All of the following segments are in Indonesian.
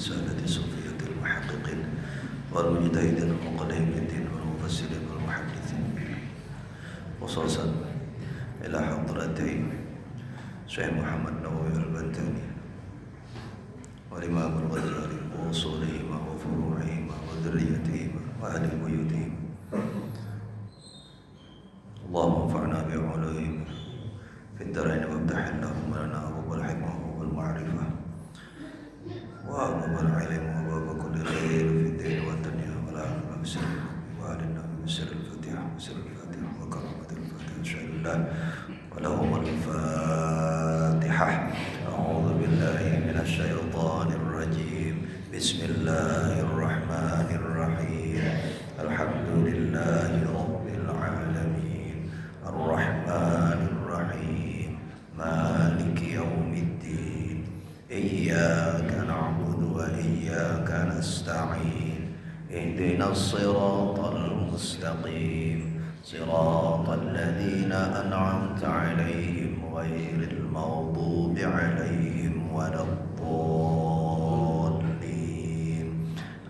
سادة الصوفية المحققين والمجتهدين المقلدين في الدين والمفسرين والمحدثين، خصوصا إلى حضرتي شيخ محمد نووي البنتاني والإمام الغزالي وأصولهما وفروعهما وذريتهما وأهل بيوتهما. اللهم انفعنا بعلومهم في الدارين وافتح لهم لنا أبواب الحكمة وأبواب المعرفة وأبواب العلم وأبواب كل خير في الدين والدنيا والآخرة بسر وآلنا بسر الفاتحة وكرامة الفاتحة أشهد أن لا ولهم الفاتحة. أعوذ بالله من الشيطان الرجيم. بسم الله الرحمن الرحيم. الحمد لله رب العالمين الرحمن الرحيم مالك يوم الدين إياك نعبد وإياك نستعين اهدنا الصراط المستقيم صراط الذين أنعمت عليهم غير المغضوب عليهم ولا الضالين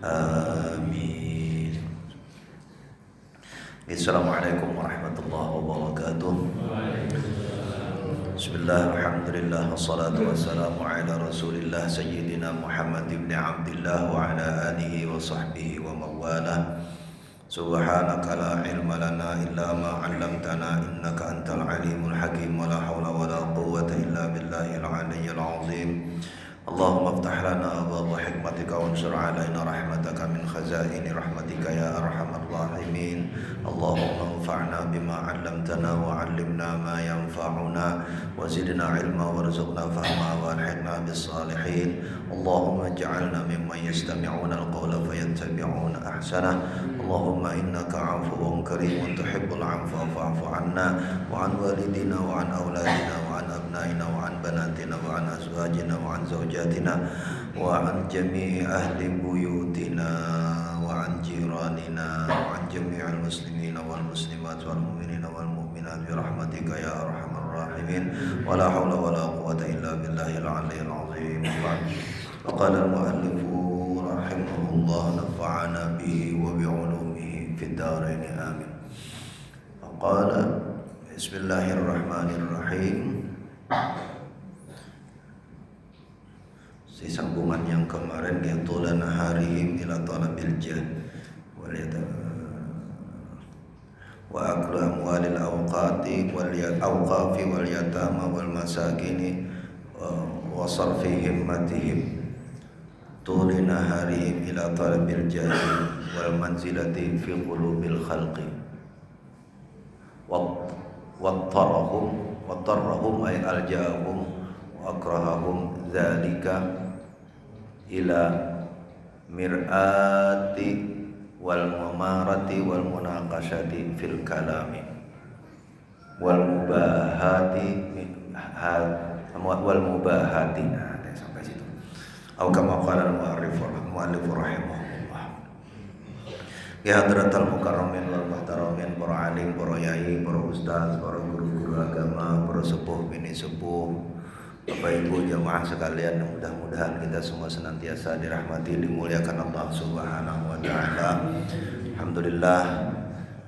آمين. Assalamualaikum warahmatullahi wabarakatuh. Bismillah, alhamdulillah, wassalatu wassalamu ala rasulillah sayyidina Muhammad ibn Abdillah wa ala alihi wa sahbihi wa mawalah. Subhanaka la ilma lana illa ma 'allamtana innaka antal alimul hakim wa la hawla wa la quwwata illa billahil aliyyil azim. Allahumma iftah lana abwaaba hikmatika wansur 'alaina rahmataka min khazaini rahmatika ya arhamar rahimin. Allahumma anfa'na bima 'allamtana wa 'allimna ma yanfa'una wa zidna 'ilma warzuqna fahma wa alhiqna bis salihin. Allahumma ij'alna mimman yastami'una al-qawla fayattabi'una ahsanah. Allahumma innaka 'afuwwun karimun tuhibbul 'afwa fa'fu 'anna wa 'an walidina wa 'an auladina wa 'an abnaina wa 'an banatina wa 'an azwajina wa 'an zawjatina wa 'an jami'i ahli buyutina wa 'an jiranina wa 'an jami'il muslimina wal muslimat wal mu'minina wal mu'minat bi rahmatika ya arhamar rahimin wa la hawla wa la quwwata illa billahil 'aliyyil 'azim. Qala al-mu'allif rahimahullah nafa'ana bihi wa bi'ulumihi fid dharain amin. Qala bismillahirrahmanirrahim. Si sambungan yang kemarin ya tulan harihim ila talabil jah wa aklu amwalil awqati wal awqafi wal yatama wal masakini wa sarfi himmatihim tulina harihim ila talabil jah wal manzilati fi qulubil khalqi wa tarahum ay aljahum wa akrahahum dzalika ila mir'ati wal mumarati wal munaqashati fil kalami wal mubahati sampai situ. Atau kama qala al-mu'allif rahimahullah. Ya hadratal mukarramin wal muhtaramin, para alim, para yai, para ustaz, para guru-guru agama, para sepuh bini sepuh, Bapak Ibu jamaah sekalian, mudah-mudahan kita semua senantiasa dirahmati, dimuliakan Allah Subhanahu wa taala. Alhamdulillah,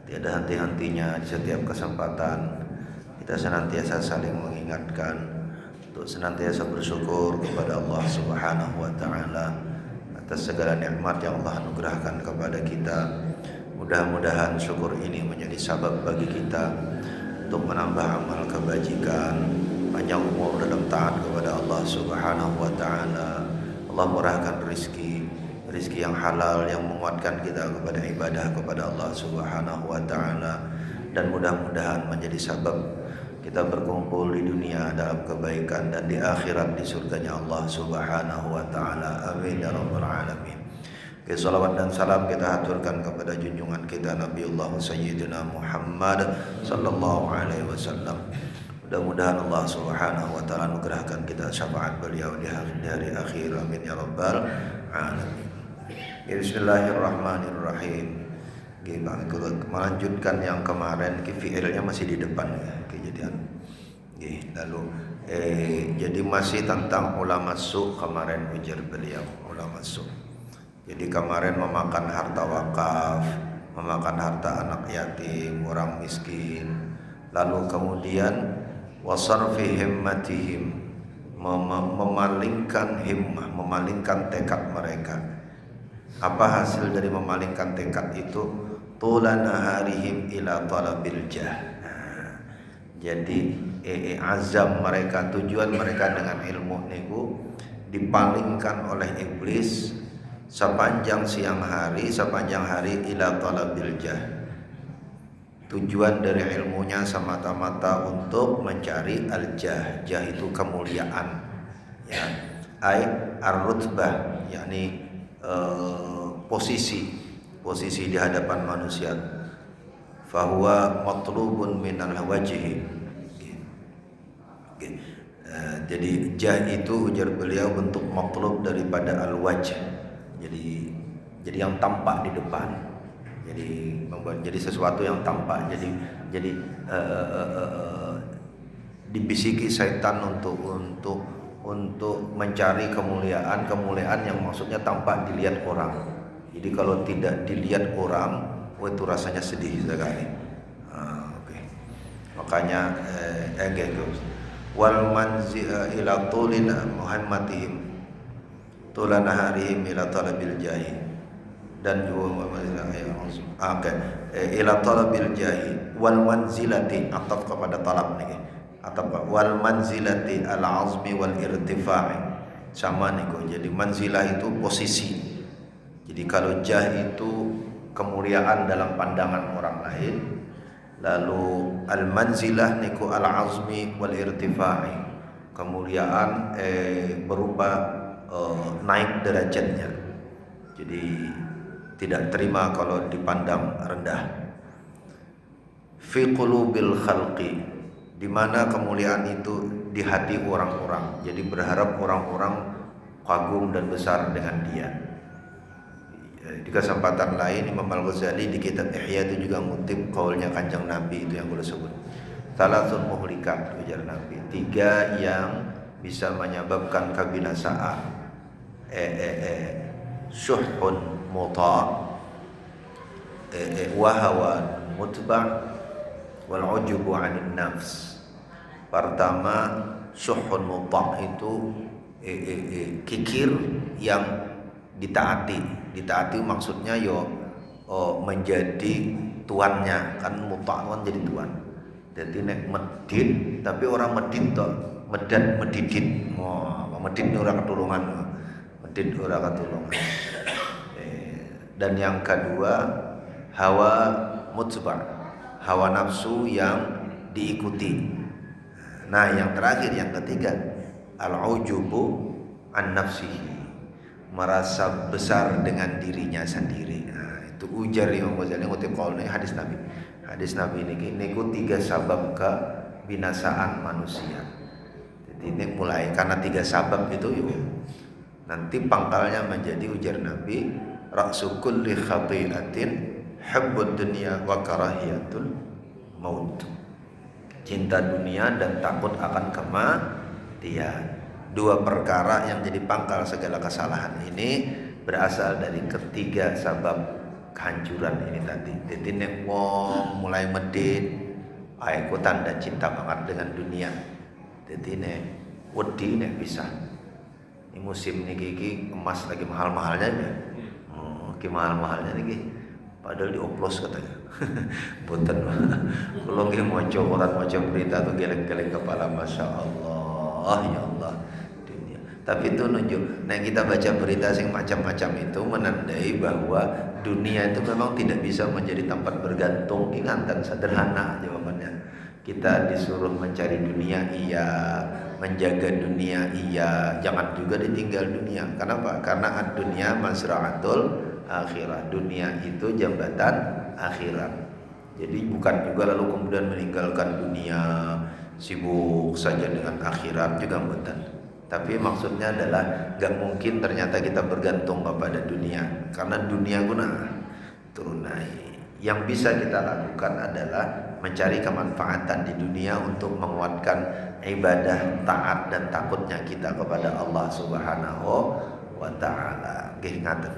tiada henti-hentinya di setiap kesempatan kita senantiasa saling mengingatkan untuk senantiasa bersyukur kepada Allah Subhanahu wa taala atas segala nikmat yang Allah anugerahkan kepada kita. Mudah-mudahan syukur ini menjadi sabab bagi kita untuk menambah amal kebajikan, panjang umur dalam taat kepada Allah Subhanahu wa taala. Allah murahkan rezeki yang halal yang menguatkan kita kepada ibadah kepada Allah Subhanahu wa taala, dan mudah-mudahan menjadi sabab kita berkumpul di dunia dalam kebaikan dan di akhirat di surganya Allah Subhanahu wa taala. Amin ya rabbal alamin. Salawat dan salam kita haturkan kepada junjungan kita Nabiullah Sayyidina Muhammad sallallahu alaihi wasallam. Mudah-mudahan Allah Subhanahu wa taala anugerahkan kita syafaat beliau di hari akhir. Amin ya rabbal alamin. Bismillahirrahmanirrahim. Melanjutkan yang kemarin, fi'ilnya masih di depan ya, kejadian. Lalu Jadi masih tentang ulama su kemarin ujar beliau, ulama su. Jadi kemarin memakan harta wakaf, memakan harta anak yatim, orang miskin. Lalu kemudian wasarfi himmatihim, memalingkan himmah, memalingkan tekad mereka. Apa hasil dari memalingkan tekad itu? Tulana harihim ila talabil jah. Jadi azam mereka, tujuan mereka dengan ilmu niku dipalingkan oleh iblis sepanjang siang hari, sepanjang hari ila talabil jah. Tujuan dari ilmunya semata-mata untuk mencari al-jah. Jah itu kemuliaan, ya. Ai ar-rutbah, yakni posisi di hadapan manusia. Fahuwa matlubun minal wajhi. Jadi jah itu ujar beliau bentuk matlub daripada al-wajh. Jadi yang tampak di depan. Jadi sesuatu yang tampak. Jadi dibisiki syaitan untuk mencari kemuliaan yang maksudnya tampak dilihat orang. Jadi kalau tidak dilihat orang, itu rasanya sedih sekali. Okay. Makanya wal manzi ila tulin muhammadihim tulana harihim ila talabil jahi, dan juga ila talabil jahi wal manzilati, ataf kepada talab nih, atau wal manzilati al azmi wal irtifa'i, sama nih. Jadi manzilah itu posisi. Jadi kalau jah itu kemuliaan dalam pandangan orang lain, lalu al manzilah niku al azmi wal irtifa'i, kemuliaan berupa naik derajatnya. Jadi tidak terima kalau dipandang rendah. Fi qulubil khalqi, di mana kemuliaan itu di hati orang-orang. Jadi berharap orang-orang kagum dan besar dengan dia. Di kesempatan lain Imam Al-Ghazali di kitab Ihya itu juga ngutip qaulnya Kanjeng Nabi itu yang boleh sebut. Salasun muhlikat, ujar Nabi. 3 yang bisa menyebabkan kebinasaan. Syuhun muta', wa hawan mutba' wal ujubu 'anil nafs. Pertama, syuhun muta' itu kikir yang ditaati. Ditaati maksudnya menjadi tuannya, kan muta' kan jadi tuan. Jadi nek medit, tapi orang medit toh, medidit. Medit ini orang ketulungan. Medit orang ketulungan. Dan yang kedua, hawa mutba', hawa nafsu yang diikuti. Nah, yang terakhir, yang ketiga, al-ujubu an nafsihi, merasa besar dengan dirinya sendiri. Nah, itu ujar Imam Ghazali ngutip qaulnya hadis Nabi. Hadis Nabi ini 3 sebab kebinasaan manusia. Jadi ini mulai karena 3 sebab itu nanti pangkalnya menjadi ujar Nabi, ra'su kulli khati'atin hubbud dunya wa karahiyatul maut. Cinta dunia dan takut akan kematian. 2 perkara yang jadi pangkal segala kesalahan ini berasal dari ketiga sebab kehancuran ini tadi. Jadi nek wong mulai medit, aku tanda cinta banget dengan dunia. Jadi nek wedi nek bisa. Ini musim niki emas lagi mahal-mahalnya ya. Mahal-mahalnya niki. Padahal dioplos katanya. Punten. Kalau nggih maca koran, maca berita tuh geleng-geleng kepala, Masya Allah, ya Allah. Tapi itu nunjuk, nah kita baca berita sing macam-macam itu menandai bahwa dunia itu memang tidak bisa menjadi tempat bergantung. Ingatan sederhana jawabannya. Kita disuruh mencari dunia, iya, menjaga dunia, iya, jangan juga ditinggal dunia. Kenapa? Karena ad-dunya masra'atul akhirat. Dunia itu jambatan akhirat. Jadi bukan juga lalu kemudian meninggalkan dunia, sibuk saja dengan akhirat, juga bukan. Tapi maksudnya adalah gak mungkin ternyata kita bergantung kepada dunia, karena dunia guna turun naik. Yang bisa kita lakukan adalah mencari kemanfaatan di dunia untuk menguatkan ibadah, taat dan takutnya kita kepada Allah Subhanahu wa taala. Nggih ngaten.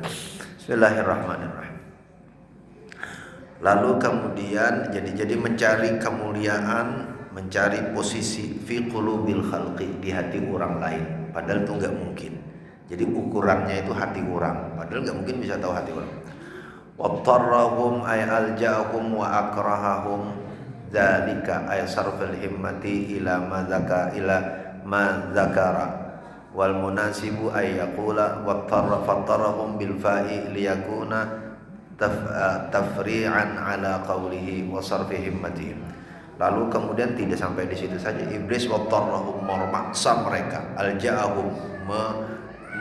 Bismillahirrahmanirrahim. Lalu kemudian jadi mencari kemuliaan, mencari posisi fi qulubil khalqi, di hati orang lain. Padahal itu enggak mungkin. Jadi ukurannya itu hati orang. Padahal enggak mungkin bisa tahu hati orang. Wattarrahum ay alja'ahum wa akrahahum dzalika ay sarfil himmati ila ma dzakara wal munasibu ay yaqula wattarrahum bil fa'i liyakuna tafri'an ala qawlihi wa sarfi himmatihim. Lalu kemudian tidak sampai di situ saja, iblis wattarrahum memaksa mereka, alja'ahum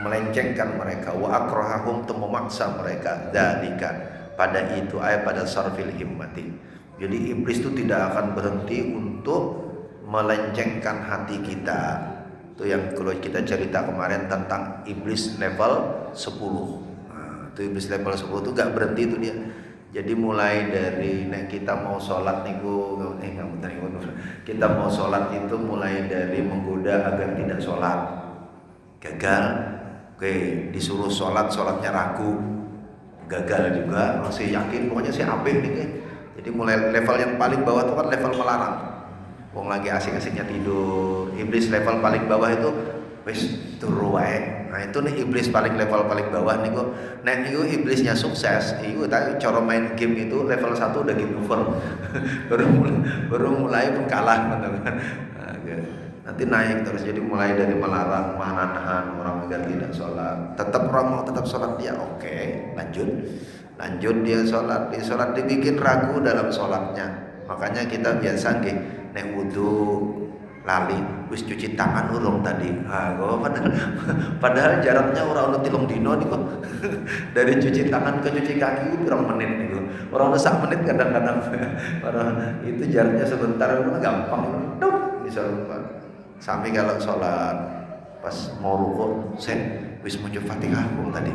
melencengkan mereka, wa akrahahum memaksa mereka, dzalika pada itu ayat pada sarfil himmati. Jadi iblis itu tidak akan berhenti untuk melencengkan hati kita. Itu yang kalau kita cerita kemarin tentang iblis level 10. Itu iblis level 10 itu gak berhenti itu dia. Jadi mulai dari kita mau sholat kita mau sholat itu mulai dari menggoda agar tidak sholat, gagal. Oke, disuruh sholatnya ragu, gagal juga, masih yakin pokoknya sih apik nih. Jadi mulai level yang paling bawah itu kan level melarang. Wong lagi asik-asiknya tidur. Iblis level paling bawah itu wis turu wae. Nah itu nih iblis level paling bawah nih kok. Nek niku iblisnya sukses, iku tapi cara main game itu level 1 udah game over. baru mulai pun kalah teman-teman. Nanti naik terus, jadi mulai dari melarang, menahan orang agar tidak sholat. Tetap orang mau tetap sholat dia, oke, lanjut dia sholat dibikin ragu dalam sholatnya. Makanya kita biasa nek wudu lali wis cuci tangan urung tadi. Padahal jaraknya orang telung dino niku. Dari cuci tangan ke cuci kaki itu berapa menit niku. Orang sak menit kadang-kadang. Itu jaraknya sebentar, gampang. Bisa lupa. Sampai kalau sholat pas mau rukuk, wis muncul Fatihah tadi.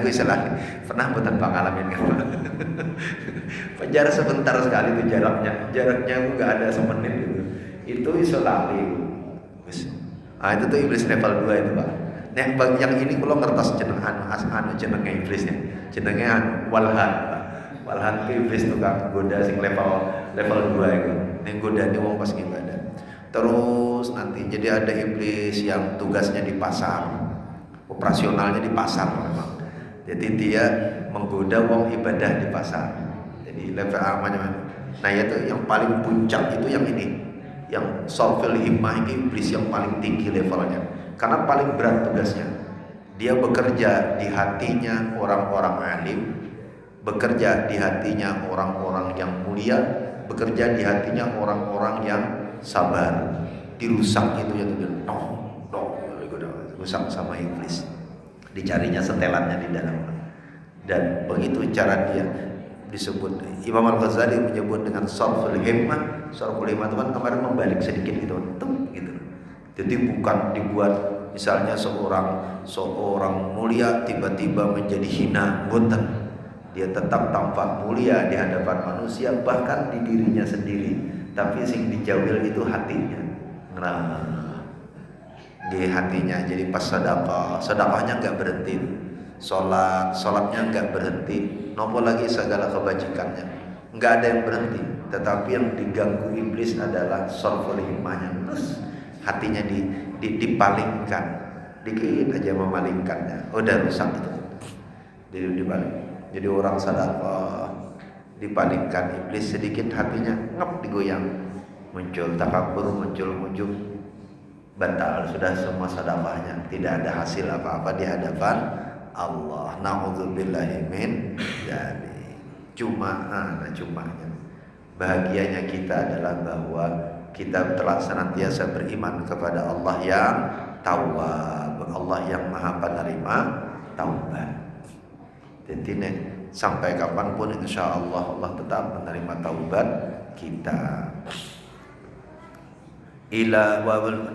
Gue salah. Pernah buatan pengalaman kan? Penjara sebentar sekali itu jaraknya nggak ada semenit gitu. Itu iso lali. Itu tuh iblis level 2 itu, Pak. Yang ini kalau ngertos jenenge iblisnya. Jenenge walhan. Walhan itu iblis tukang goda sing level 2 itu. Ning godane wong pas ibadah. Terus nanti jadi ada iblis yang tugasnya di pasar, operasionalnya di pasar memang. Jadi dia menggoda wong ibadah di pasar. Jadi level namanya. Nah itu yang paling puncak itu yang ini, yang sarfil himmah ini iblis yang paling tinggi levelnya. Karena paling berat tugasnya. Dia bekerja di hatinya orang-orang alim, bekerja di hatinya orang-orang yang mulia, bekerja di hatinya orang-orang yang sabar. Dirusak itu ya rusak sama iblis. Dicarinya setelannya di dalam. Dan begitu cara dia disebut. Imam Al-Ghazali menyebut dengan sarful himmah. Sarful himmah itu kan kemarin membalik sedikit gitu. Jadi bukan dibuat misalnya seorang mulia tiba-tiba menjadi hina, bukan. Dia tetap tampak mulia di hadapan manusia, bahkan di dirinya sendiri. Tapi sing dijauhil itu hatinya. Nah, di hatinya. Jadi pas sedekahnya enggak berhenti. Salatnya enggak berhenti. Nopo lagi segala kebajikannya. Enggak ada yang berhenti. Tetapi yang diganggu iblis adalah sarful himmahnya. Terus hatinya dipalingkan. Dikit aja memalingkannya. Udah rusak itu. Dibalik. Jadi orang sedekah dipalingkan iblis sedikit, hatinya ngep digoyang, muncul takabur, muncul batal, sudah semua sedekahnya tidak ada hasil apa-apa di hadapan Allah. Na'udzubillahi min dzalik. Cumanya bahagianya kita adalah bahwa kita telah senantiasa beriman kepada Allah yang Tawwab, Allah yang Maha Penerima taubat. Jadi sampai kapanpun insya Allah tetap menerima taubat kita.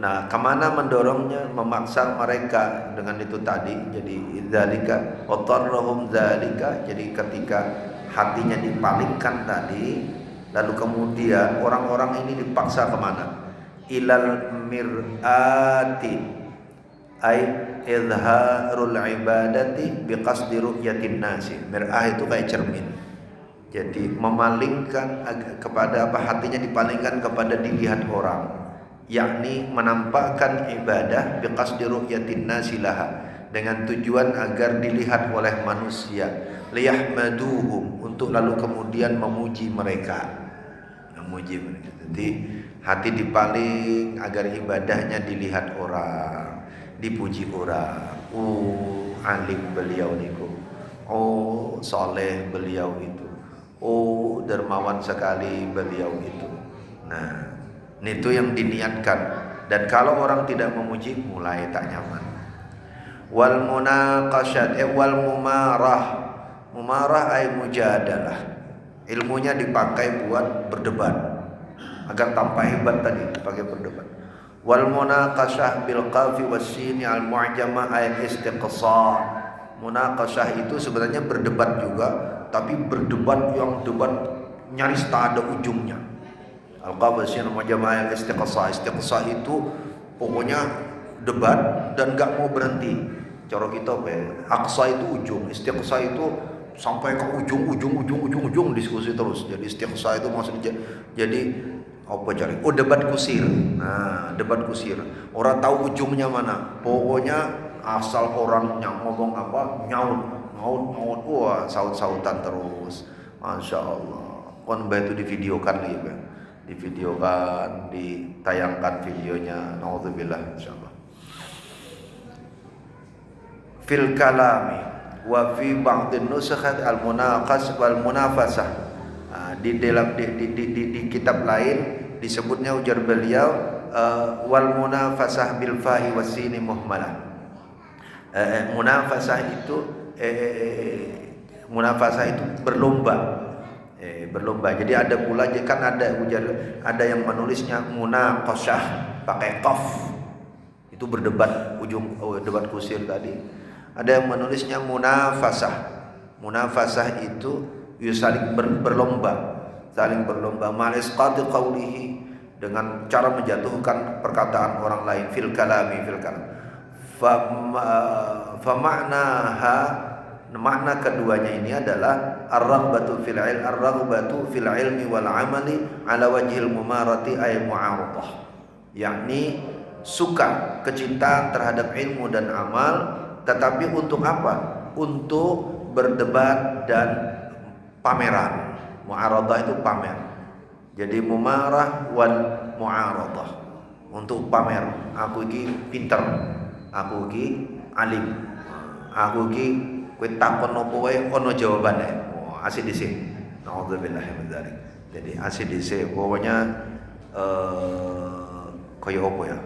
Nah, kemana mendorongnya, memaksa mereka dengan itu tadi. Jadi dzalika watarrahum dzalika. Jadi ketika hatinya dipalingkan tadi, lalu kemudian orang-orang ini dipaksa kemana? Ilal mir'ati, ay izharul ibadati biqasdi ru'yatin nasi. Mir'ah itu kayak cermin. Jadi memalingkan kepada apa, hatinya dipalingkan kepada dilihat orang, yakni menampakkan ibadah biqasdi ru'yatin nasi laha, dengan tujuan agar dilihat oleh manusia, liyahmaduhum, untuk lalu kemudian memuji mereka. Jadi hati dipaling agar ibadahnya dilihat orang, dipuji orang. Oh, alim beliau niku. Oh, soleh beliau itu. Oh, dermawan sekali beliau itu. Nah, itu yang diniatkan. Dan kalau orang tidak memuji, mulai tak nyaman. Wal munaqasyat wal mumarah ay mujadalah. Ilmunya dipakai buat berdebat agar tampak hebat, tadi dipakai berdebat. Wal munaqasyah bil qafi was-sin al mu'jamah ay istiqsa. Munaqasyah itu sebenarnya berdebat juga, tapi berdebat yang debat nyaris tak ada ujungnya. Al qafi was-sin al mu'jamah ay istiqsa. Istiqsa itu pokoknya debat dan gak mau berhenti. Cara kita aqsa itu ujung, istiqsa itu sampai ke ujung diskusi terus. Jadi istiqsa itu maksudnya jadi apa cari? Oh, debat kusir. Nah, debat kusir. Orang tahu ujungnya mana. Pokoknya asal orang ngomong apa, nyaut. Wah, saut-sautan terus. Masya Allah. Kon itu divideokan lagi, divideokan, ditayangkan videonya. Nauzubillah, insyaallah. Fil kalami wa fi ba'dhin nusakhat al-munaqas wal munafasah. Di dalam di kitab lain disebutnya, ujar beliau, wal munafasah bil fa'i wasini muhmalah. Munafasah itu berlomba. Berlomba. Jadi ada pula, kan ada yang menulisnya munaqasyah pakai qaf. Itu berdebat, debat kusir tadi. Ada yang menulisnya munafasah. Munafasah itu saling berlomba, saling berlomba. Ma'isqati qawlihi, dengan cara menjatuhkan perkataan orang lain. Fil kalami. Fa ma'naha, makna keduanya ini adalah ar-raghbatu fil ilmi wal amali ala wajhil mumarati ay mu'aradah, yakni suka, kecintaan terhadap ilmu dan amal, tetapi untuk apa? Untuk berdebat dan pameran. Mu'aradah itu pamer. Jadi mumarah wal mu'aradah, untuk pamer. Aku iki pinter, aku iki alim, aku iki kowe takon opo wae ono jawabane. Oh, asih dhisik. Nauzubillahi min dzalik. Jadi asih dhisik, pokoknya kaya opo ya.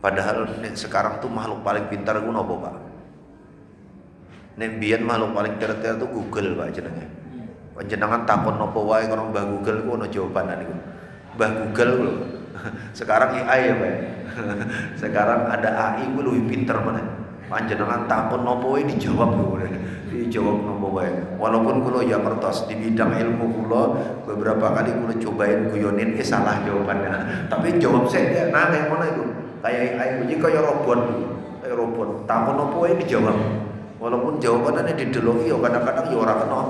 Padahal sekarang tuh makhluk paling pintar ku nopo, Pak? Nek biyen makhluk paling pintar tuh Google, Pak, jenenge. Panjenengan takon nopo wae karo Mbah Google ku ono jawabane niku. Mbah Google lho. Sekarang AI ya, Pak. Sekarang ada AI ku luwih pinter meneh. Panjenengan takon nopo wae dijawab lho. Dijawab nopo wae. Walaupun kula ya ngertos di bidang ilmu kula, beberapa kali kula cobain guyonin salah jawabannya. Tapi jawab saya nah kayak mana itu? Kayak AI iki kaya robot. Kayak robot. Takon nopo wae dijawab. Walaupun jawabannya dideloki ya kadang-kadang ya ora kena.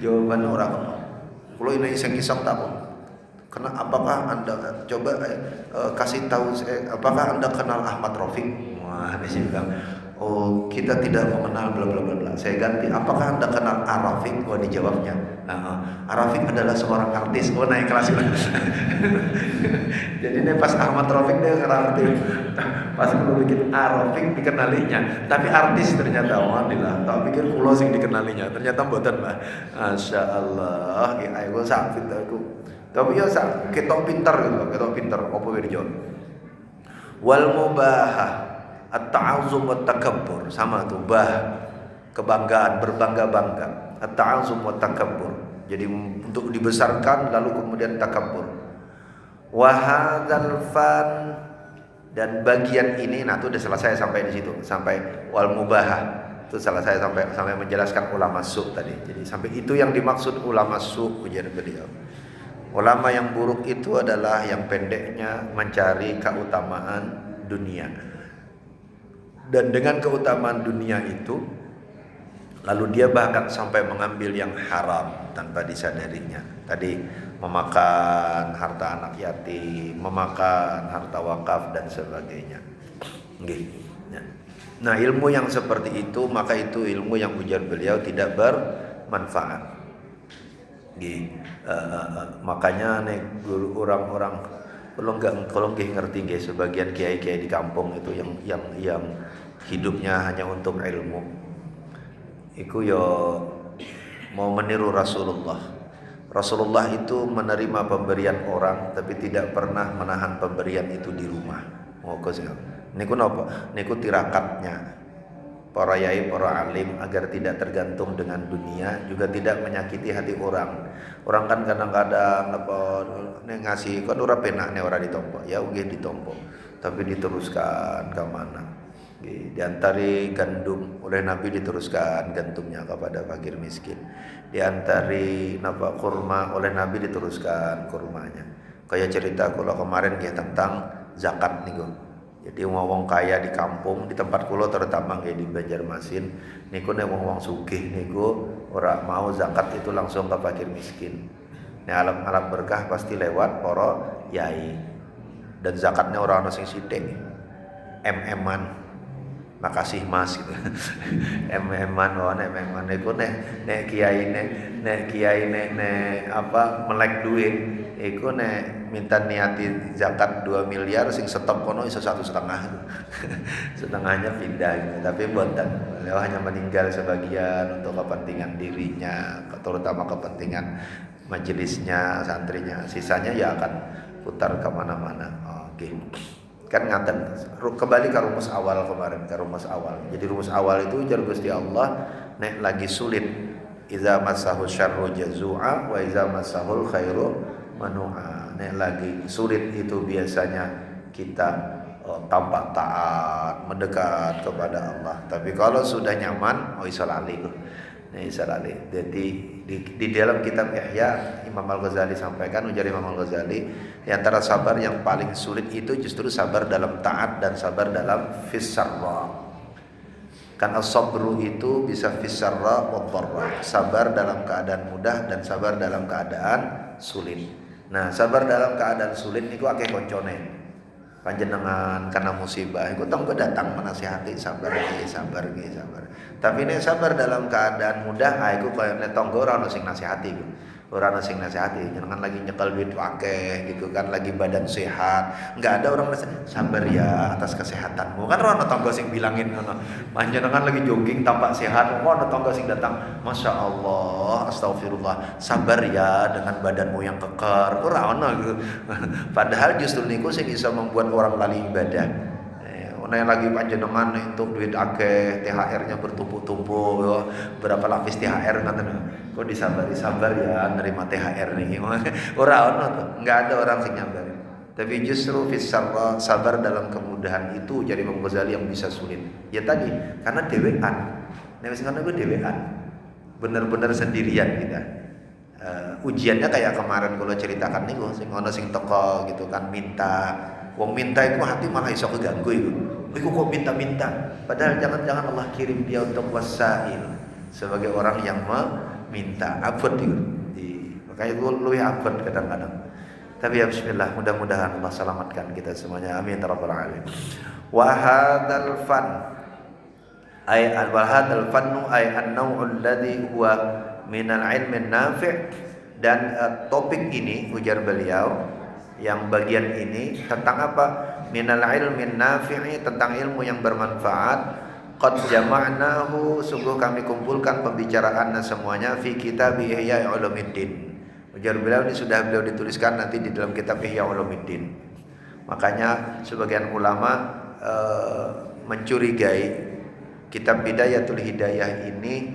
Jawabannya ora kena. Kula ini iseng-iseng takon. Apakah Anda coba kasih tahu saya, apakah Anda kenal Ahmad Rafiq? Wah, dia bilang, oh kita tidak mengenal bla bla bla bla. Saya ganti, apakah Anda kenal Arafiq? Wah, dijawabnya. Arafiq adalah seorang artis. Oh, naik kelas. Jadi ini pas Ahmad Rafiq dia ngerti. Pas aku bikin Arafiq dikenalinya, tapi artis ternyata. Alhamdulillah. Tak pikir kulo sing dikenalinya, ternyata mboten, Mbak. Masya Allah. Ya ayo sak aku. Tapi ya sak ketok pinter gitu, ketok pinter opo wae dijawab. Wal mubahah at-ta'azzum wat takabbur, sama tuh kebanggaan, berbangga-bangga. At-ta'azzum wat takabbur. Jadi untuk dibesarkan lalu kemudian takabbur. Wa hadzal fan, dan bagian ini, nah itu udah selesai sampai di situ, sampai wal mubahah. Itu salah saya sampai menjelaskan ulama su tadi. Jadi sampai itu yang dimaksud ulama su, ujar beliau. Ulama yang buruk itu adalah yang pendeknya mencari keutamaan dunia. Dan dengan keutamaan dunia itu, lalu dia bahkan sampai mengambil yang haram tanpa disadarinya. Tadi memakan harta anak yatim, memakan harta wakaf dan sebagainya. Nah, ilmu yang seperti itu, maka itu ilmu yang ujar beliau tidak bermanfaat. Makanya nih guru orang-orang kalau nggak ngerti nggih, sebagian kiai-kiai di kampung itu yang hidupnya hanya untuk ilmu. Iku yo mau meniru Rasulullah. Rasulullah itu menerima pemberian orang tapi tidak pernah menahan pemberian itu di rumah. Niku napa? Niku tirakatnya para yai, para alim agar tidak tergantung dengan dunia, juga tidak menyakiti hati orang. Orang kan kadang-kadang apa ngasih kan ora penak nih ora ditompo. Ya nggih ditompo, tapi diteruskan ke mana? Diantari gandum oleh Nabi diteruskan gandumnya kepada fakir miskin. Diantari kurma oleh Nabi diteruskan kurmanya. Kayak cerita kalau kemarin ya tentang zakat niku. Jadi wong kaya di kampung, di tempat kula terutama kayak di Banjarmasin, niku nek wong sugih niku ora mau zakat itu langsung ke fakir miskin. Nek alam berkah pasti lewat para yai. Dan zakatnya ora ono sing sithik. MM-an. Makasih Mas gitu. MM-an MM-an niku nek kiai nek apa melek duit iku nek minta niati zakat 2 miliar sing stok kono iso 1,5 setengahnya pindah gitu. Tapi buatan beliau hanya meninggal sebagian untuk kepentingan dirinya, terutama kepentingan majelisnya, santrinya, sisanya ya akan putar kemana-mana. Oke. Kan ngaten kembali ke rumus awal kemarin, ke rumus awal. Jadi rumus awal itu jar Gusti Allah nek lagi sulit, iza massahu syarru jazua wa iza massahul khairu manu'a. Nek lagi sulit itu biasanya kita tampak taat, mendekat kepada Allah. Tapi kalau sudah nyaman, iso lali. Jadi di dalam kitab Ihya Imam Al-Ghazali sampaikan, ujar Imam Al-Ghazali, di antara sabar yang paling sulit itu justru sabar dalam taat dan sabar dalam fisarra. Karena sabru itu bisa fisarra wa dharra, sabar dalam keadaan mudah dan sabar dalam keadaan sulit. Nah, sabar dalam keadaan sulit niku akeh koncone. Panjenengan karena musibah iku tong datang menasihati sabar. Tapi nek sabar dalam keadaan mudah iku koyo nek tangga ora ono sing nasihati. Ora ono sing nasihati, jenengan lagi nyekel duit akeh gitu kan, lagi badan sehat, enggak ada orang sabar ya atas kesehatanmu. Kan ora ono tangga sing bilangin ngono. Panjenengan lagi jogging tampak sehat, kok ono tangga sing datang, Masya Allah, astagfirullah, sabar ya dengan badanmu yang keker. Ora ono gitu. Padahal justru niku sing bisa membuat orang lali ibadah. Yang lagi panjenengan untuk duit akeh, THR-nya bertumpuk-tumpuk, yo. Berapa lapis THR ngaten. Kok disabari sabar ya nerima THR nih. Ora ono tuh, enggak ada orang sing nyabari. Tapi justru fisarra, sabar dalam kemudahan itu jadi Imam Ghazali yang bisa sulit. Ya tadi, karena dewean. Nek wis ngono iku dewean. Bener-bener sendirian kita. Ujiannya kayak kemarin kalau ceritakan niku sing ono sing teko gitu kan minta. Wong minta itu hati malah iso keganggu itu. Iku kok minta-minta. Padahal jangan-jangan Allah kirim dia untuk wasail sebagai orang yang meminta. Abot itu. Makanya itu luwih abot kadang-kadang. Tapi ya bismillah, mudah-mudahan Allah selamatkan kita semuanya. Amin ya rabbal alamin. Wa hadzal fan ay al-hadzal fannu ay an-naw'u alladhi huwa min al-'ilmi an-nafi' dan topik ini ujar beliau yang bagian ini tentang apa? Minal ilmin nafi'i, tentang ilmu yang bermanfaat. Qad jama'nahu, sungguh kami kumpulkan pembicaraannya semuanya fi kitab Ihya Ulumuddin. Ujar beliau ini sudah beliau dituliskan nanti di dalam kitab Ihya Ulumuddin. Makanya sebagian ulama mencurigai kitab Bidayatul Hidayah ini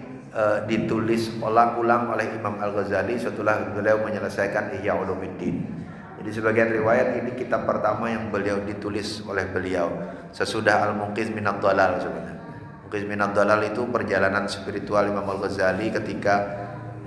ditulis ulang-ulang oleh Imam Al-Ghazali setelah beliau menyelesaikan Ihya Ulumuddin. Jadi sebagian riwayat ini kitab pertama yang beliau ditulis oleh beliau sesudah Al-Munqiz Minadh Dhalal sebenarnya. Minad Dalal itu perjalanan spiritual Imam Al-Ghazali ketika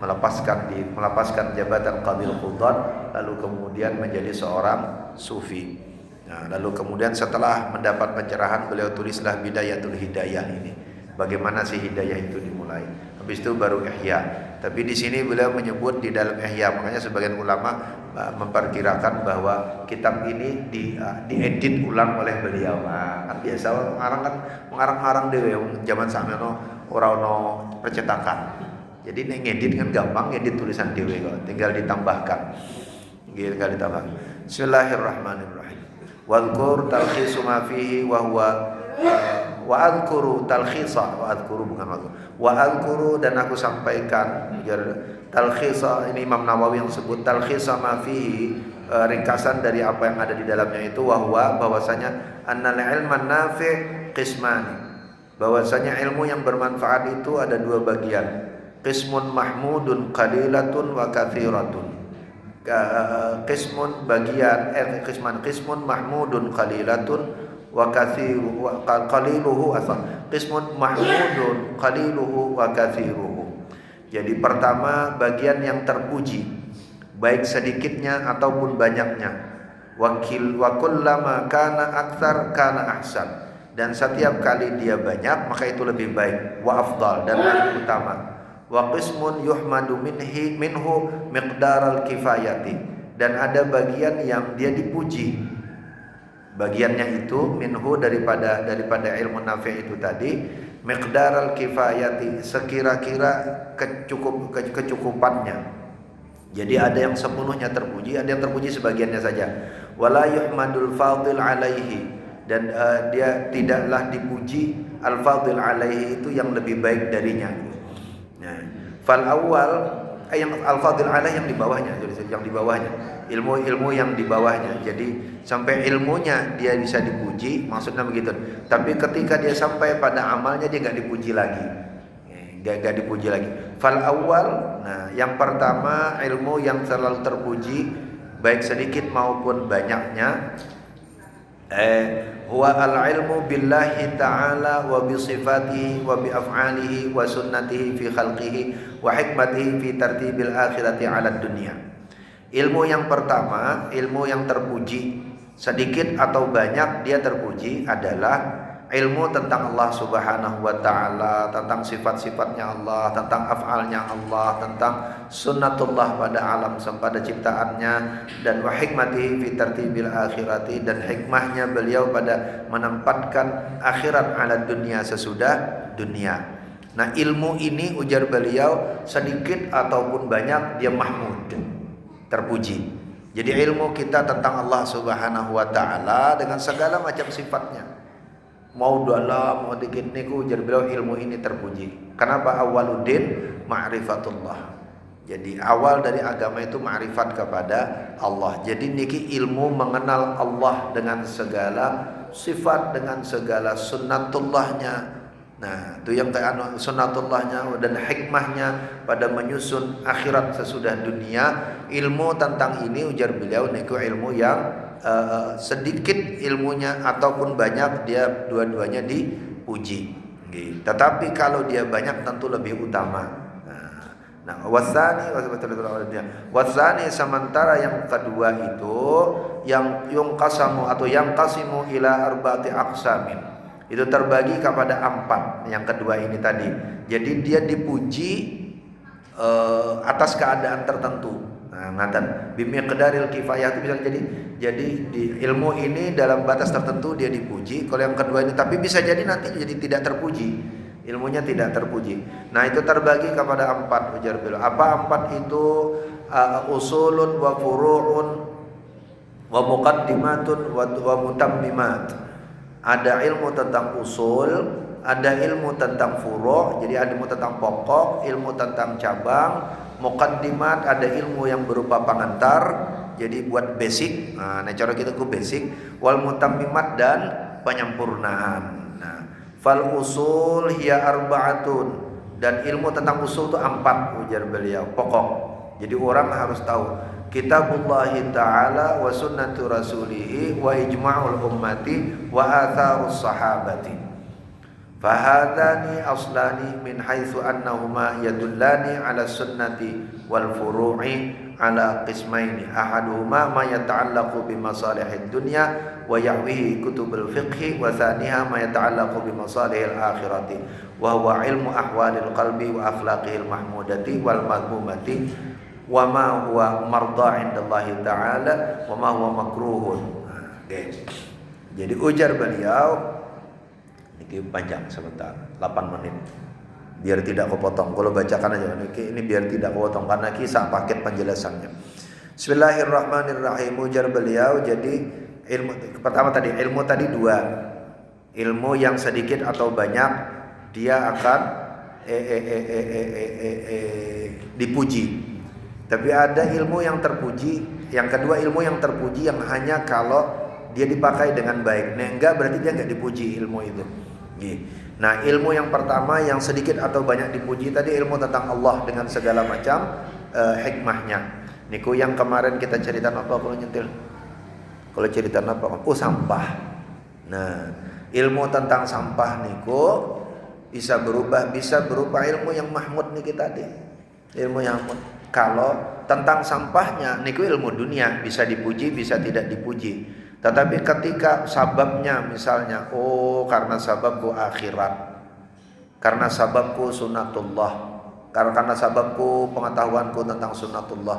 melepaskan jabatan Qadhil Qudat lalu kemudian menjadi seorang sufi. Nah, lalu kemudian setelah mendapat pencerahan beliau tulislah Bidayatul Hidayah ini. Bagaimana sih hidayah itu dimulai? Habis itu baru Ihya. Tapi di sini beliau menyebut di dalam Ihya, makanya sebagian ulama memperkirakan bahwa kitab ini diedit ulang oleh beliau. Nah, kan biasa mengarang dewe zaman sakmeno ora ono percetakan. Jadi nek ngedit kan gampang, ngedit tulisan dewe kok, tinggal ditambahkan. Bismillahirrahmanirrahim. Wadhkur talkhisu ma fihi wa huwa wa adhkuru talkhisa wa adhkuru dan aku sampaikan talkhisa, ini Imam Nawawi yang sebut talkhisa ma fihi, ringkasan dari apa yang ada di dalamnya itu, bahwasanya annal ilman nafi' qismani, bahwasanya ilmu yang bermanfaat itu ada dua bagian, qismun mahmudun qalilatun wa katsiratun. Qismun mahmudun qalilatun wa qaliluhu qismun mahmudun qaliluhu wa katsiruhu. Jadi pertama bagian yang terpuji baik sedikitnya ataupun banyaknya. Wa kullama kana aktsar kana ahsan, dan setiap kali dia banyak maka itu lebih baik, wa afdal, dan lebih utama. Wa qismun yuhmadu minhu miqdaral kifayati, dan ada bagian yang dia dipuji, bagiannya itu minhu daripada ilmu nafi' itu tadi, miqdaral kifayati, sekira-kira kecukupannya. Jadi ada yang sepenuhnya terpuji, ada yang terpuji sebagiannya saja. Wala yuhmadul fadil alaihi, dan dia tidaklah dipuji al-fadil alaihi itu yang lebih baik darinya. Nah, fal awal yang al-fadil alaih yang di bawahnya, ilmu yang di bawahnya. Jadi sampai ilmunya dia bisa dipuji, maksudnya begitu. Tapi ketika dia sampai pada amalnya dia enggak dipuji lagi. Fal awal, nah yang pertama ilmu yang selalu terpuji baik sedikit maupun banyaknya, huwa al-ilmu billahi ta'ala wa bi sifatihi wa bi af'alihi wa sunnatihi fi khalqihi wa hikmatihi fi tartibil akhirati 'ala dunya. Ilmu yang pertama, ilmu yang terpuji sedikit atau banyak dia terpuji adalah ilmu tentang Allah Subhanahu wa taala, tentang sifat-sifatnya Allah, tentang af'alnya Allah, tentang sunnatullah pada alam pada ciptaannya, dan wa hikmatihi fi tartibil akhirati, dan hikmahnya beliau pada menempatkan akhirat ala dunia sesudah dunia. Nah, ilmu ini ujar beliau sedikit ataupun banyak dia mahmud, terpuji. Jadi ilmu kita tentang Allah Subhanahu wa taala dengan segala macam sifatnya, mau dalam mau dikit niku ujar beliau ilmu ini terpuji. Kenapa? Awaluddin ma'rifatullah. Jadi awal dari agama itu ma'rifat kepada Allah. Jadi niki ilmu mengenal Allah dengan segala sifat, dengan segala sunnatullahnya. Nah, itu yang kayak sunnatullahnya dan hikmahnya pada menyusun akhirat sesudah dunia. Ilmu tentang ini ujar beliau niku ilmu yang sedikit ilmunya ataupun banyak dia dua-duanya dipuji. Tetapi kalau dia banyak tentu lebih utama. Nah, wasani sementara yang kedua itu yang yungqasamu atau yang qasimu ila arba'ati aqsamin, itu terbagi kepada 4. Yang kedua ini tadi, jadi dia dipuji atas keadaan tertentu. Nah, ngatan bimiqdaril kifayah itu bisa jadi di ilmu ini dalam batas tertentu dia dipuji. Kalau yang kedua ini tapi bisa jadi nanti jadi tidak terpuji, ilmunya tidak terpuji. Nah, itu terbagi kepada 4 ujar beliau. Apa 4 itu? Usulun wa furu'un wa muqaddimatun wa mutammimat. Ada ilmu tentang usul, ada ilmu tentang furu', jadi ada ilmu tentang pokok, ilmu tentang cabang. Muqaddimat ada ilmu yang berupa pengantar, jadi buat basic. Nah, cara kita ku basic. Wal mutammimat dan penyempurnaan. Nah, fal usul hiya arba'atun, dan ilmu tentang usul itu 4 ujar beliau, pokok. Jadi orang harus tahu Kitabullahi ta'ala wa sunnatu rasulihi wa ijma'ul ummati wa atharus sahabati. Fahadani aslani min haitsu annahuma yadullani ala sunnati wal furu'i ala qismaini. Ahaduhuma ma yata'allaqu bi masalihid dunya wa yahwihi kutubul fiqhi, wa thaniha ma yata'allaqu bi masalihil akhirati wa huwa ilmu ahwalil qalbi wa akhlaqihil mahmudati wal madmumati wa ma huwa marda indallahi ta'ala wa ma huwa makruhun. Jadi ujar beliau, ini panjang sebentar, 8 menit. Biar tidak kepotong. Kalau bacakan aja ini biar tidak kepotong karena kisah paket penjelasannya. Bismillahirrahmanirrahim. Ujar beliau, jadi ilmu pertama tadi, ilmu tadi 2. Ilmu yang sedikit atau banyak dia akan dipuji. Tapi ada ilmu yang terpuji. Yang kedua, ilmu yang terpuji yang hanya kalau dia dipakai dengan baik. Nah, enggak berarti dia enggak dipuji ilmu itu. Nah, ilmu yang pertama yang sedikit atau banyak dipuji tadi ilmu tentang Allah dengan segala macam hikmahnya. Niku yang kemarin kita cerita apa kalau nyentil? Kalau cerita apa? Oh, sampah. Nah, ilmu tentang sampah niku bisa berubah, bisa berupa ilmu yang mahmud niki tadi. Ilmu yang mahmud. Kalau tentang sampahnya niku ilmu dunia, bisa dipuji, bisa tidak dipuji. Tetapi ketika sababnya misalnya, oh karena sababku akhirat, karena sababku sunatullah, karena sababku pengetahuanku tentang sunatullah,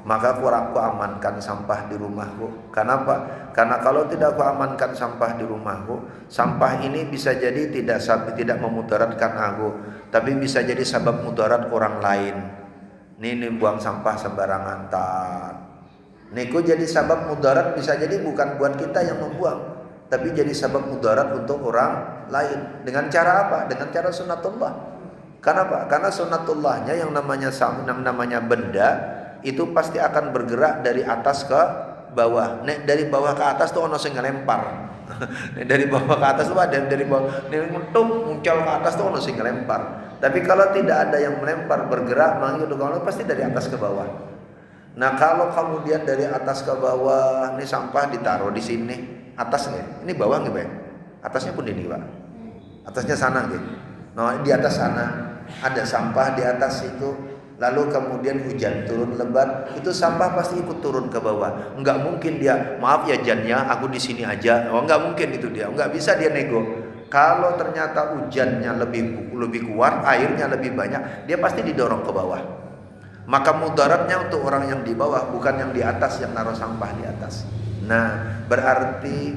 maka aku amankan sampah di rumahku. Kenapa? Karena kalau tidak aku amankan sampah di rumahku, sampah ini bisa jadi tidak memudaratkan aku, tapi bisa jadi sabab mudarat orang lain. Ini buang sampah sembarangan tak. Niku jadi sabab mudarat, bisa jadi bukan buat kita yang membuang, tapi jadi sabab mudarat untuk orang lain. Dengan cara apa? Dengan cara sunatullah. Kenapa? Karena sunatullahnya yang namanya benda itu pasti akan bergerak dari atas ke bawah. Nek dari bawah ke atas tuh ono sing ngelempar. Dari bawah ke atas tuh ada dari bawah muncul ke atas tuh ono sing ngelempar. Tapi kalau tidak ada yang melempar bergerak, maka kalau pasti dari atas ke bawah. Nah, kalau kemudian dari atas ke bawah, ini sampah ditaruh di sini, atas nggak? Ini bawah nggak, Pak? Atasnya pun ini, Pak. Atasnya sana nggak? Nah, di atas sana ada sampah di atas itu. Lalu kemudian hujan turun lebat, itu sampah pasti ikut turun ke bawah. Nggak mungkin dia, maaf ya Jannya, aku di sini aja. Oh, nggak mungkin itu dia. Nggak bisa dia nego. Kalau ternyata hujannya lebih kuat, airnya lebih banyak, dia pasti didorong ke bawah. Maka mudaratnya untuk orang yang di bawah, bukan yang di atas yang naruh sampah di atas. Nah, berarti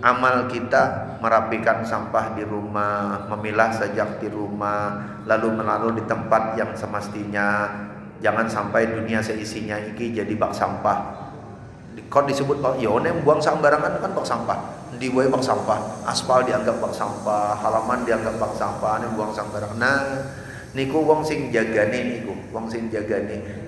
amal kita merapikan sampah di rumah, memilah sejak di rumah, lalu menaruh di tempat yang semestinya. Jangan sampai dunia seisinya iki jadi bak sampah. Kau disebut bak, ya one buang sembarangan kan bak sampah. Di bawah bak sampah, aspal dianggap bak sampah, halaman dianggap bak sampah, ini buang sembarangan. Nah, niku wong sing jagane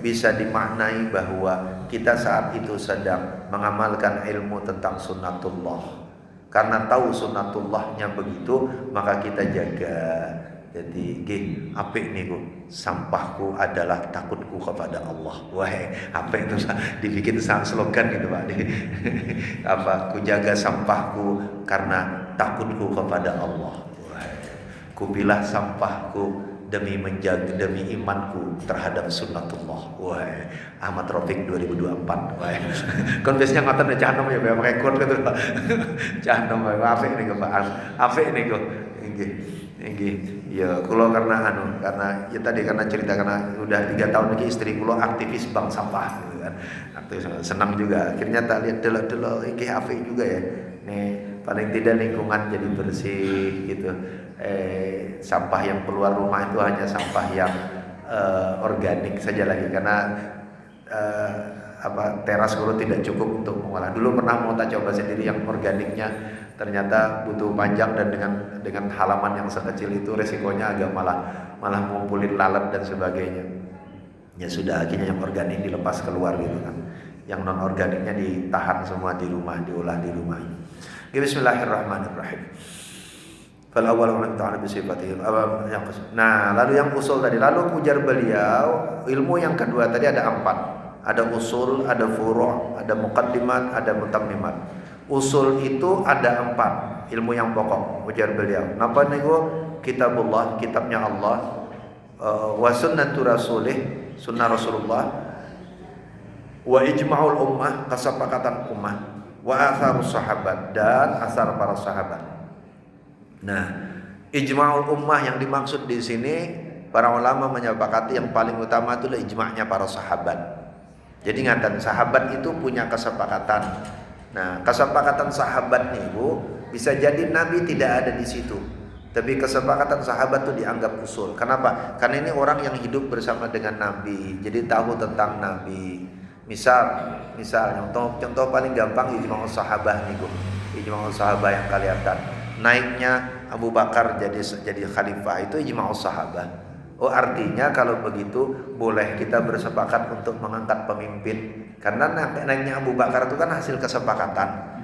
bisa dimaknai bahwa kita saat itu sedang mengamalkan ilmu tentang sunnatullah. Karena tahu sunnatullahnya begitu, maka kita jaga. Jadi nggih apik niku, sampahku adalah takutku kepada Allah. Wah, apik itu dibikin slogan gitu Pak. Apa? Ku jaga sampahku karena takutku kepada Allah. Wah, ku pilah sampahku demi imanku terhadap sunnatullah. Wah, Ahmad Rafiq 2024. Wah, kon biasanya ngoten jahanam ya pakai rekor gitu. Jahanam apik niku Pak. Apik niku. Nggih. Ya kula karena ya tadi karena cerita karena udah 3 tahun lagi istri kula aktivis bank sampah gitu kan. Aktivis senang juga. Akhirnya tak lihat delok-delok iki apik juga ya. Nih paling tidak lingkungan jadi bersih gitu. Sampah yang keluar rumah itu hanya sampah yang organik saja lagi karena teras dulu tidak cukup untuk mengolah. Dulu pernah mau tak coba sendiri yang organiknya, ternyata butuh panjang dan dengan halaman yang sekecil itu resikonya agak malah ngumpulin lalat dan sebagainya. Ya sudah, akhirnya yang organik dilepas keluar gitu kan. Yang non organiknya ditahan semua di rumah, diolah di rumah. Bismillahirrahmanirrahim. Fal awwal man ta'ala bi sifatihi. Nah, lalu yang usul tadi, lalu ujar beliau, ilmu yang kedua tadi ada 4. Ada usul, ada furu', ada muqaddimat, ada mutammimat. Usul itu ada 4 ilmu yang pokok, ujar beliau. Napa niku? Kitabullah, kitabnya Allah, wa sunnatu rasulih, sunnah Rasulullah, wa ijma'ul ummah, kesepakatan ummah, wa atharus sahabat, dan asar para sahabat. Nah, ijma'ul ummah yang dimaksud di sini para ulama menyepakati yang paling utama itulah ijma'nya para sahabat. Jadi ngaten sahabat itu punya kesepakatan. Nah, kesepakatan sahabat nih Bu, bisa jadi Nabi tidak ada di situ. Tapi kesepakatan sahabat itu dianggap usul. Kenapa? Karena ini orang yang hidup bersama dengan Nabi, jadi tahu tentang Nabi. Misal contoh paling gampang ijma'ul sahabah nih Bu. Ijma'ul sahabah yang kelihatan. Naiknya Abu Bakar jadi khalifah itu ijma'ul sahabah. Oh, artinya kalau begitu boleh kita bersepakat untuk mengangkat pemimpin. Karena naiknya Abu Bakar itu kan hasil kesepakatan.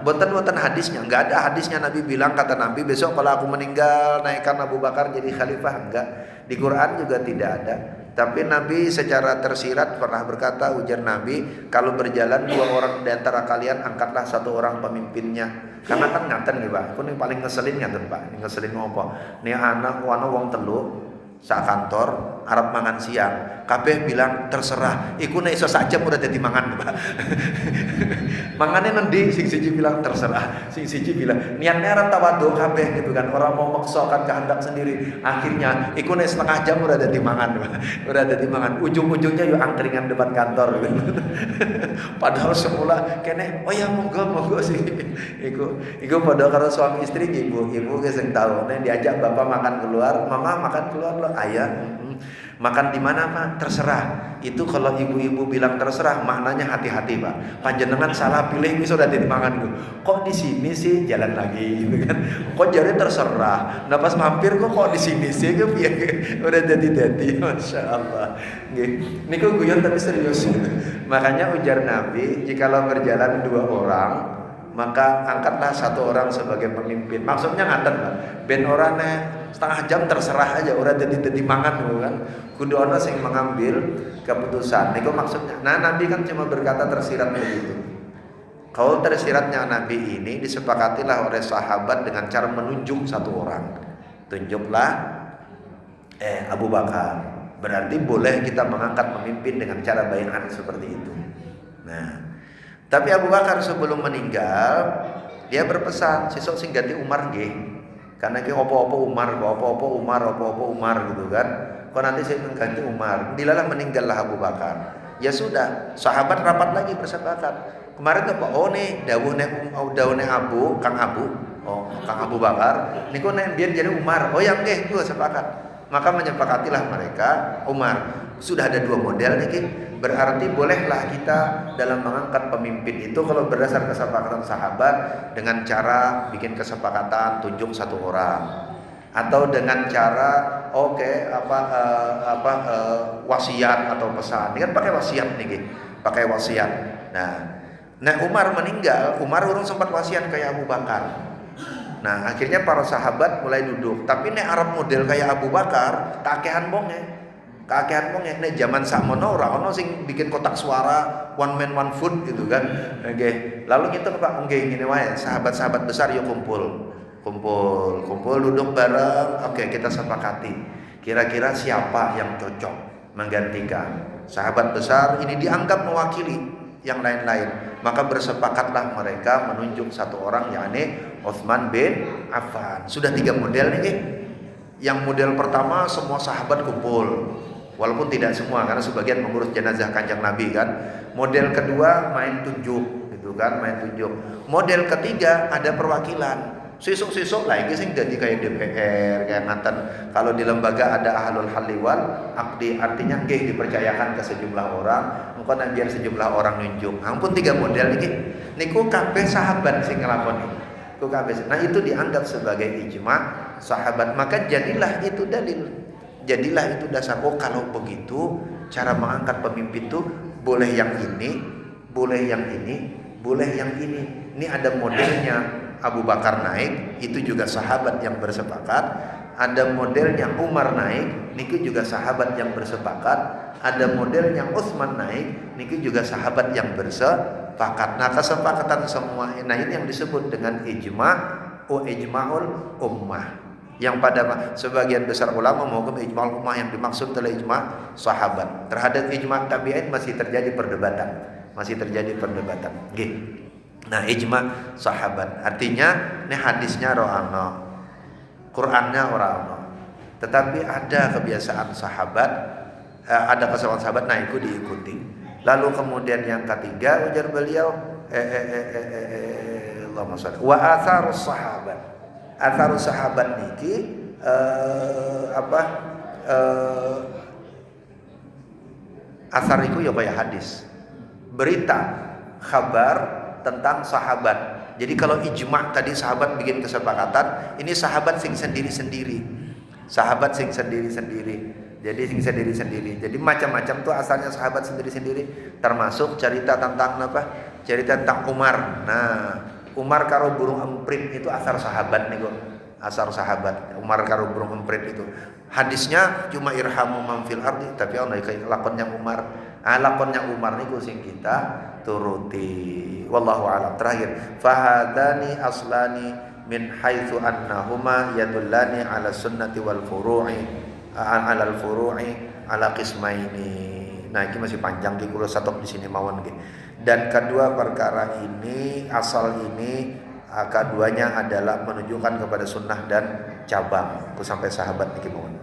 Boten hadisnya, enggak ada hadisnya Nabi bilang, kata Nabi besok kalau aku meninggal naikkan Abu Bakar jadi khalifah, enggak. Di Quran juga tidak ada. Tapi Nabi secara tersirat pernah berkata, ujar Nabi, kalau berjalan 2 orang di antara kalian, angkatlah 1 orang pemimpinnya. Karena kan ngaten nih Pak, aku nih paling ngeselin ngaten Pak. Ngeselin apa? Nih anak wong telu sak kantor arep mangan siang, kabeh bilang terserah. Iku nek iso sak jam udah dadi mangan, Pak. Mangane nendi, sing siji bilang terserah, sing siji bilang niatnya arep tawadhu kabeh gitu kan, orang mau maksakan kehendak sendiri. Akhirnya iku nek setengah jam udah dadi mangan, Pak. Udah dadi mangan. Ujung-ujungnya yo angkringan depan kantor gitu. Padahal semula kene oh ya monggo sih. Iku padha karo suami istri ibu sing tahu nek diajak bapak makan keluar, mama makan keluar lo ayah. Makan di mana Pak? Terserah. Itu kalau ibu-ibu bilang terserah, maknanya hati-hati Pak. Panjenengan salah pilih bisa udah dimangan gue. Kok di sini sih jalan lagi gitu kan? Kok jadi terserah. Nah pas mampir kok di sini sih gue udah jadi. Masya Allah. Niku guyon tapi serius. Makanya ujar Nabi, jikalau berjalan 2 orang, maka angkatlah 1 orang sebagai pemimpin. Maksudnya ngaten Pak. Ben orangnya setengah jam terserah aja udah jadi mangan gitu kan. Kudu ana sing mengambil keputusan. Niku maksudnya. Nah, Nabi kan cuma berkata tersirat begitu. Kaul tersiratnya Nabi ini disepakatilah oleh sahabat dengan cara menunjuk 1 orang. Tunjuklah Abu Bakar. Berarti boleh kita mengangkat pemimpin dengan cara bai'an seperti itu. Nah, tapi Abu Bakar sebelum meninggal dia berpesan sesuk sing ganti Umar nggih. Karena ki opo-opo Umar gitu kan. Kok nanti saya mengganti Umar. Dilalah meninggallah Abu Bakar. Ya sudah, sahabat rapat lagi bersepakat. Kemarin tuh Pak, nih dawuhne Kang Abu Bakar, niku nek biyen jadi Umar. Oh ya nggih, gue sepakat. Maka menyepakatilah mereka Umar. Sudah ada 2 model nih. Berarti bolehlah kita dalam mengangkat pemimpin itu kalau berdasar kesepakatan sahabat dengan cara bikin kesepakatan tunjuk 1 orang, atau dengan cara wasiat atau pesan. Ini kan pakai wasiat nih, pakai wasiat. Nah Umar meninggal, Umar urung sempat wasiat kayak Abu Bakar. Nah akhirnya para sahabat mulai duduk. Tapi nek Arab model kayak Abu Bakar, kakehan bonge. Nek zaman sakmono ora ono sing bikin kotak suara one man one food gitu kan. Nggih. Lalu kita Pak nggih ngene wae, sahabat-sahabat besar yuk kumpul duduk bareng. Oke, kita sepakati. Kira-kira siapa yang cocok menggantikan? Sahabat besar ini dianggap mewakili yang lain-lain. Maka bersepakatlah mereka menunjuk 1 orang, yakni Utsman bin Affan. Sudah 3 model nih. Yang model pertama semua sahabat kumpul. Walaupun tidak semua, karena sebagian mengurus jenazah Kanjeng Nabi kan. Model kedua main tunjuk gitu kan, main tunjuk. Model ketiga ada perwakilan. Sesuk-sesuk lagi sing jadi kayak DPR, kayak ngaten. Kalau di lembaga ada ahlul halli wal aqdi, artinya nggih dipercayakan ke sejumlah orang, engko nek biar sejumlah orang nunjuk. Ampun 3 model niki. Niku kabeh sahabat sing nglakoni. Niku kabeh. Nah, itu dianggap sebagai ijma sahabat. Maka jadilah itu dalil. Jadilah itu dasar. Oh kalau begitu cara mengangkat pemimpin itu boleh yang ini, boleh yang ini, boleh yang ini. Ini ada modelnya. Abu Bakar naik, itu juga sahabat yang bersepakat. Ada modelnya Umar naik, niki juga sahabat yang bersepakat. Ada modelnya Utsman naik, niki juga sahabat yang bersepakat. Nah, kesepakatan semua ini yang disebut dengan ijma'ul ummah. Yang pada sebagian besar ulama menghukum ijma'ul ummah yang dimaksud adalah ijma' sahabat. Terhadap ijma' tabi'in masih terjadi perdebatan. Nah, ijma' sahabat artinya ini hadisnya ro'ano, Qurannya orang, tetapi ada kebiasaan sahabat, ada kesalahan sahabat, nah itu diikuti. Lalu kemudian yang ketiga ujar beliau, Allahumma shalli wa atharus sahabat niki asar itu ya kayak hadis, berita, kabar tentang sahabat. Jadi kalau ijma' tadi sahabat bikin kesepakatan, ini sahabat sing sendiri-sendiri. Jadi macam-macam tuh asalnya sahabat sendiri-sendiri, termasuk cerita tentang apa? Cerita tentang Umar. Nah, Umar karo burung emprit itu asar sahabat nih kok. Asar sahabat. Umar karo burung emprit itu. Hadisnya cuma irhamu man fil ardi, tapi ono lakonnya Umar. Lakonnya Umar niku sing kita turuti. Wallahu a'lam. Terakhir, fahadani aslani min haitsu annahuma yadullani ala sunnati wal furu'i ala qismaini. Nah, ini masih panjang di kula satok di sini mawon nggih. Dan kedua perkara ini, asal ini keduanya adalah menunjukkan kepada sunnah dan cabang. Ku sampai sahabat niki mawon.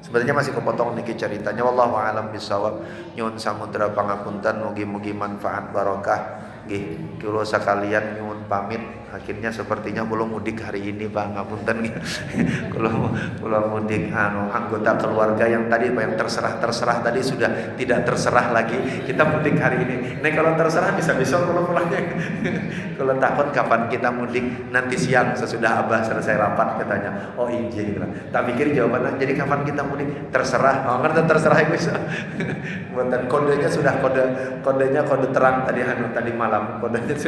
Sebenarnya masih kepotong niki ceritanya. Wallahu a'lam bishawab. Nyuwun samudra pangapunten, mugi-mugi manfaat barokah. Nggih, kula sekalian nyuwun pamit. Akhirnya sepertinya kula mudik hari ini, Pak. Ngapunten nggih. Kula mudik anggota keluarga yang tadi yang terserah tadi sudah tidak terserah lagi. Kita mudik hari ini. Nek kalau terserah bisa-bisa kula pulangnya. Kula takut kapan kita mudik, nanti siang sesudah Abah selesai rapat katanya. Oh iya gitu. Tak pikir jawabannya jadi kapan kita mudik? Terserah. Ngerti terserah itu bisa. Buatan kodenya sudah kodenya kode terang tadi malam. Kodenya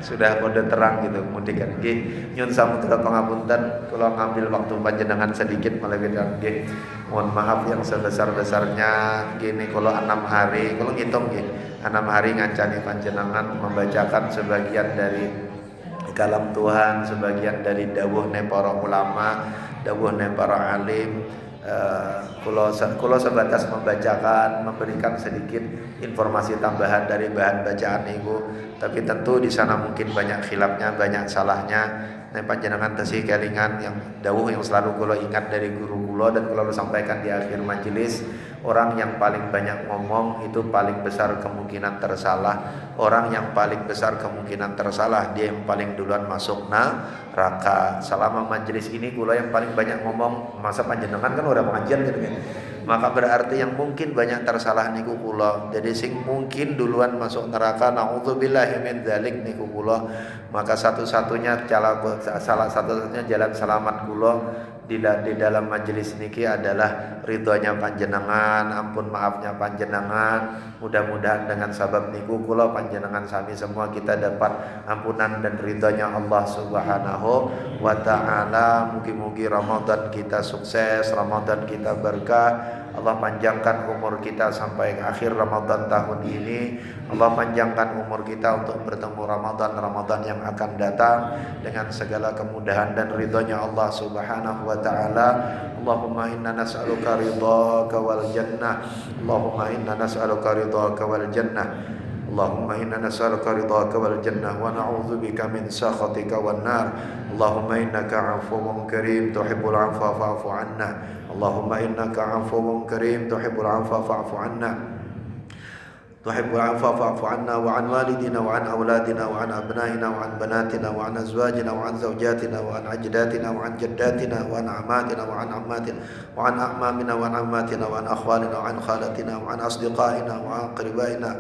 sudah kode terang gitu. Mudik kan nggih, nyun samudra pangapunten kula ngambil waktu panjenengan sedikit malebetan nggih. Mohon maaf yang sebesar-besarnya. Gini kula 6 hari, kula ngitung nggih. 6 hari ngancani panjenengan membacakan sebagian dari kalam Tuhan, sebagian dari dawuhne para ulama, dawuhne para alim. Kula sebatas membacakan, memberikan sedikit informasi tambahan dari bahan bacaan ibu. Tapi tentu di sana mungkin banyak khilafnya, banyak salahnya. Nah, panjenengan tesih kelingan yang dawuh yang selalu kula ingat dari guru kula dan kula sampaikan di akhir majelis. Orang yang paling banyak ngomong itu paling besar kemungkinan tersalah. Orang yang paling besar kemungkinan tersalah, dia yang paling duluan masuk neraka. Selama majelis ini kula yang paling banyak ngomong, masa panjenengan kan udah pengajian gitu kan. Maka berarti yang mungkin banyak tersalah niku kula. Jadi sing mungkin duluan masuk neraka, naudzubillahi min dzalik niku kula. Maka salah satunya jalan selamat kula di dalam majelis niki adalah ridhonya panjenengan, ampun maafnya panjenengan. Mudah-mudahan dengan sabab niku kula panjenengan sami semua kita dapat ampunan dan ridhonya Allah Subhanahu wa taala. Mugi-mugi Ramadan kita sukses, Ramadan kita berkah. Allah panjangkan umur kita sampai akhir Ramadan tahun ini. Allah panjangkan umur kita untuk bertemu Ramadan yang akan datang dengan segala kemudahan dan ridhonya Allah Subhanahu wa taala. Allahumma inna nas'aluka ridhaka wal jannah. Allahumma inna nas'aluka ridhaka wal jannah. Allahumma inna nas'aluka ridhaka wal jannah wa na'udzubika min sakhatika wan nar. Allahumma innaka 'afuwwun karim tuhibbul 'afwa fa'fu 'anna. Allahumma innaka 'afuwwun karim tuhibbul 'afwa fa'fu 'anna. Tuhibbul 'afwa fa'fu 'anna wa 'an walidina wa 'an auladina wa 'an abnaina wa 'an banatina wa 'an azwajina wa 'an zawjatina wa 'an ajdatina wa 'an jaddatina wa 'an amatina wa 'an ammatina wa 'an a'mamina wa 'an ammatina wa 'an akhwalina wa 'an khalatina wa 'an asdiqaina wa aqribaina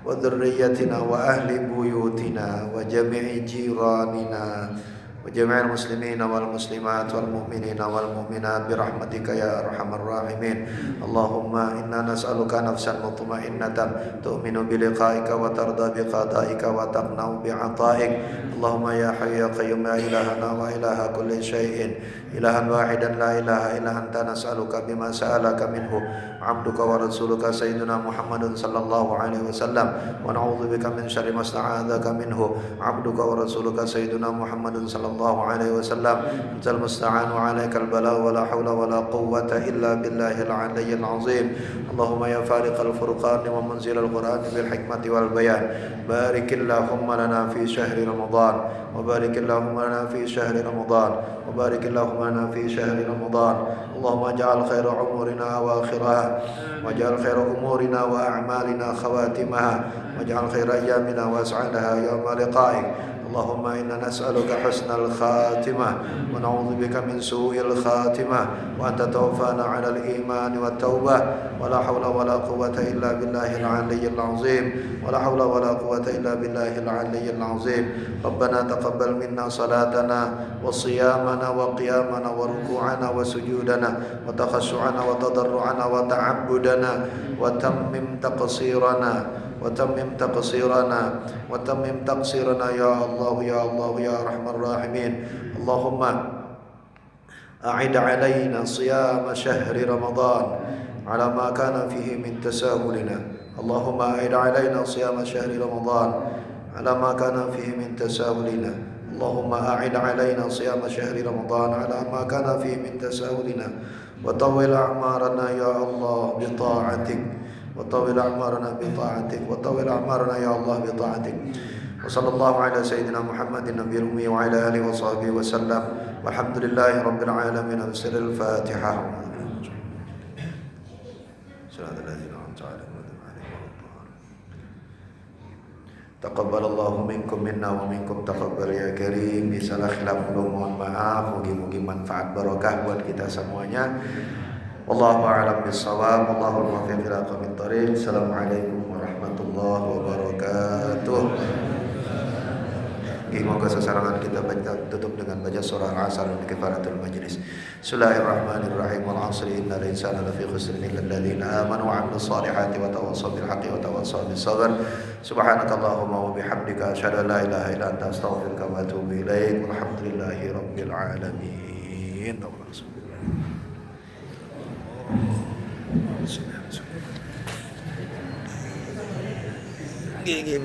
wa dhurriyyatina wa ahli buyutina wa jami'i jiranina وجميع المسلمين والمسلمات والمؤمنين والمؤمنات برحمتك يا أرحم الراحمين. اللهم إنا نسألك نفسا مطمئنة تؤمن بلقائك وترضى بقضائك وتقنع بعطائك. اللهم يا حي يا قيوم يا إلهنا وإله كل شيء، إلها واحدا لا إله إلا أنت، نسألك بما سألك منه عبدك ورسولك سيدنا محمد صلى الله عليه وسلم، ونعوذ بك من شر ما استعاذك منه عبدك ورسولك سيدنا محمد صلى الله عليه وسلم. أنت المستعان وعليك البلاء ولا حول ولا قوة إلا بالله العلي العظيم. اللهم يا فارق الفرقان ومنزل القرآن بالحكمة والبيان، بارك اللهم لنا في شهر رمضان، وبارك اللهم لنا في شهر رمضان، وبارك اللهم لنا في شهر رمضان. اللهم اجعل خير عمرنا أواخرها، واجعل خير أمورنا وأعمالنا خواتمها، واجعل خير أيامنا وأسعدها يوم لقائك. اللهم إنا نسألك حسن الخاتمة ونعوذ بك من سوء الخاتمة، وأن تتوفانا على الإيمان والتوبة، ولا حول ولا قوة إلا بالله العلي العظيم، ولا حول ولا قوة إلا بالله العلي العظيم. ربنا تقبل منا صلاتنا وصيامنا وقيامنا وركوعنا وسجودنا وتخشعنا وتضرعنا وتعبدنا، وتمم تقصيرنا وتمم تقصيرنا يا الله يا الله يا أرحم الراحمين. اللهم أعد علينا صيام شهر رمضان على ما كان فيه من تساهلنا. اللهم أعد علينا صيام شهر رمضان على ما كان فيه من تساهلنا. اللهم أعد علينا صيام شهر رمضان على ما كان فيه من تساهلنا، وطول أعمارنا يا الله بطاعتك، وطول أعمارنا بطاعتك، وطول أعمارنا يا الله بطاعتك. وصلى الله على سيدنا محمد النبي الأمي وعلى آله وصحبه وسلم، والحمد لله رب العالمين. بسر الفاتحة. صراط الذين أنعمت عليهم غير المغضوب عليهم ولا الضالين. تقبل الله منكم منا وminkum taqabbal ya karim. Salah khilaf, mohon maaf, mugi-mugi manfaat barokah buat kita semuanya. Wallahu a'lam bishawab, wallahu muwaffiq ila aqwamit thoriq. Assalamualaikum warahmatullahi wabarakatuh. Moga sasarangan kita tutup dengan baca surah Al-Asr dan kifaratul majlis. Bismillahirrahmanirrahim. Wal 'asri innal insana lafi khusr illa alladziina aamanu wa 'amilus shalihati wa tawassaw bil haqqi wa tawassaw bis sabr. Subhanakallahumma wa bihamdika asyhadu an la ilaha illa anta astaghfiruka wa atubu ilaik. Walhamdulillahi rabbil alamin. Gini